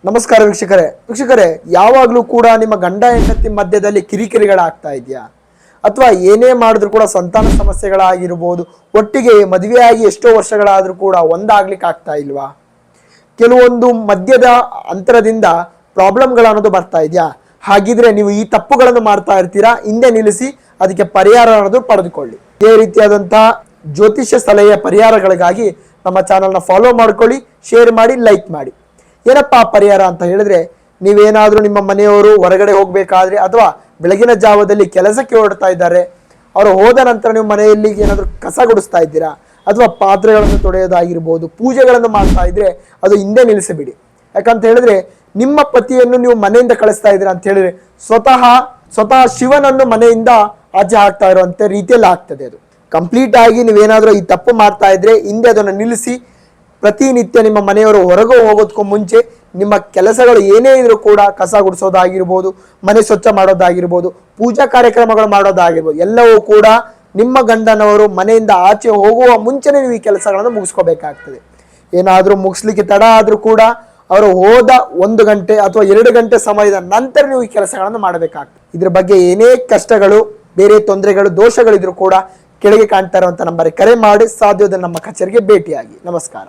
ನಮಸ್ಕಾರ ವೀಕ್ಷಕರೇ ಯಾವಾಗಲೂ ಕೂಡ ನಿಮ್ಮ ಗಂಡ ಹೆಂಡತಿ ಮಧ್ಯದಲ್ಲಿ ಕಿರಿಕಿರಿಗಳಾಗ್ತಾ ಇದೆಯಾ ಅಥವಾ ಏನೇ ಮಾಡಿದ್ರು ಕೂಡ ಸಂತಾನ ಸಮಸ್ಯೆಗಳಾಗಿರಬಹುದು ಒಟ್ಟಿಗೆ ಮದುವೆಯಾಗಿ ಎಷ್ಟೋ ವರ್ಷಗಳಾದರೂ ಕೂಡ ಒಂದಾಗ್ಲಿಕ್ಕೆ ಆಗ್ತಾ ಇಲ್ವಾ ಕೆಲವೊಂದು ಮಧ್ಯದ ಅಂತರದಿಂದ ಪ್ರಾಬ್ಲಮ್ಗಳು ಅನ್ನೋದು ಬರ್ತಾ ಇದೆಯಾ ಹಾಗಿದ್ರೆ ನೀವು ಈ ತಪ್ಪುಗಳನ್ನು ಮಾಡ್ತಾ ಇರ್ತೀರಾ ಹಿಂದೆ ನಿಲ್ಲಿಸಿ ಅದಕ್ಕೆ ಪರಿಹಾರ ಅನ್ನೋದು ಪಡೆದುಕೊಳ್ಳಿ ಇದೇ ರೀತಿಯಾದಂತಹ ಜ್ಯೋತಿಷ್ಯ ಸಲಹೆಯ ಪರಿಹಾರಗಳಿಗಾಗಿ ನಮ್ಮ ಚಾನೆಲ್ನ ಫಾಲೋ ಮಾಡ್ಕೊಳ್ಳಿ ಶೇರ್ ಮಾಡಿ ಲೈಕ್ ಮಾಡಿ ಏನಪ್ಪಾ ಪರಿಹಾರ ಅಂತ ಹೇಳಿದ್ರೆ ನೀವೇನಾದ್ರೂ ನಿಮ್ಮ ಮನೆಯವರು ಹೊರಗಡೆ ಹೋಗ್ಬೇಕಾದ್ರೆ ಅಥವಾ ಬೆಳಗಿನ ಜಾವದಲ್ಲಿ ಕೆಲಸಕ್ಕೆ ಹೊರಡ್ತಾ ಇದ್ದಾರೆ ಅವರು ಹೋದ ನಂತರ ನೀವು ಮನೆಯಲ್ಲಿ ಏನಾದರೂ ಕಸ ಗುಡಿಸ್ತಾ ಇದ್ದೀರಾ ಅಥವಾ ಪಾತ್ರೆಗಳನ್ನು ತೊಳೆಯೋದಾಗಿರ್ಬೋದು ಪೂಜೆಗಳನ್ನು ಮಾಡ್ತಾ ಇದ್ರೆ ಅದು ಹಿಂದೆ ನಿಲ್ಲಿಸಿಬಿಡಿ ಯಾಕಂತ ಹೇಳಿದ್ರೆ ನಿಮ್ಮ ಪತಿಯನ್ನು ನೀವು ಮನೆಯಿಂದ ಕಳಿಸ್ತಾ ಇದ್ದೀರಾ ಅಂತ ಹೇಳಿದ್ರೆ ಸ್ವತಃ ಶಿವನನ್ನು ಮನೆಯಿಂದ ಆಚೆ ಹಾಕ್ತಾ ಇರುವಂತ ರೀತಿಯಲ್ಲಿ ಆಗ್ತದೆ ಅದು ಕಂಪ್ಲೀಟ್ ಆಗಿ ನೀವೇನಾದ್ರೂ ಈ ತಪ್ಪು ಮಾಡ್ತಾ ಇದ್ರೆ ಹಿಂದೆ ಅದನ್ನು ನಿಲ್ಲಿಸಿ ಪ್ರತಿನಿತ್ಯ ನಿಮ್ಮ ಮನೆಯವರು ಹೊರಗೆ ಹೋಗೋದಕ್ಕೂ ಮುಂಚೆ ನಿಮ್ಮ ಕೆಲಸಗಳು ಏನೇ ಇದ್ರೂ ಕೂಡ ಕಸ ಗುಡಿಸೋದಾಗಿರ್ಬೋದು ಮನೆ ಸ್ವಚ್ಛ ಮಾಡೋದಾಗಿರ್ಬೋದು ಪೂಜಾ ಕಾರ್ಯಕ್ರಮಗಳು ಮಾಡೋದಾಗಿರ್ಬೋದು ಎಲ್ಲವೂ ಕೂಡ ನಿಮ್ಮ ಗಂಡನವರು ಮನೆಯಿಂದ ಆಚೆ ಹೋಗುವ ಮುಂಚೆನೇ ನೀವು ಈ ಕೆಲಸಗಳನ್ನು ಮುಗಿಸ್ಕೋಬೇಕಾಗ್ತದೆ ಏನಾದರೂ ಮುಗಿಸ್ಲಿಕ್ಕೆ ತಡ ಆದರೂ ಕೂಡ ಅವರು ಹೋದ 1 ಗಂಟೆ ಅಥವಾ 2 ಗಂಟೆ ಸಮಯದ ನಂತರ ನೀವು ಈ ಕೆಲಸಗಳನ್ನು ಮಾಡಬೇಕಾಗ್ತದೆ ಇದ್ರ ಬಗ್ಗೆ ಏನೇ ಕಷ್ಟಗಳು ಬೇರೆ ತೊಂದರೆಗಳು ದೋಷಗಳಿದ್ರೂ ಕೂಡ ಕೆಳಗೆ ಕಾಣ್ತಾ ಇರುವಂತ ನಂಬರ್ಗೆ ಕರೆ ಮಾಡಿ ಸಾಧ್ಯವಾದ ನಮ್ಮ ಕಚೇರಿಗೆ ಭೇಟಿಯಾಗಿ ನಮಸ್ಕಾರ.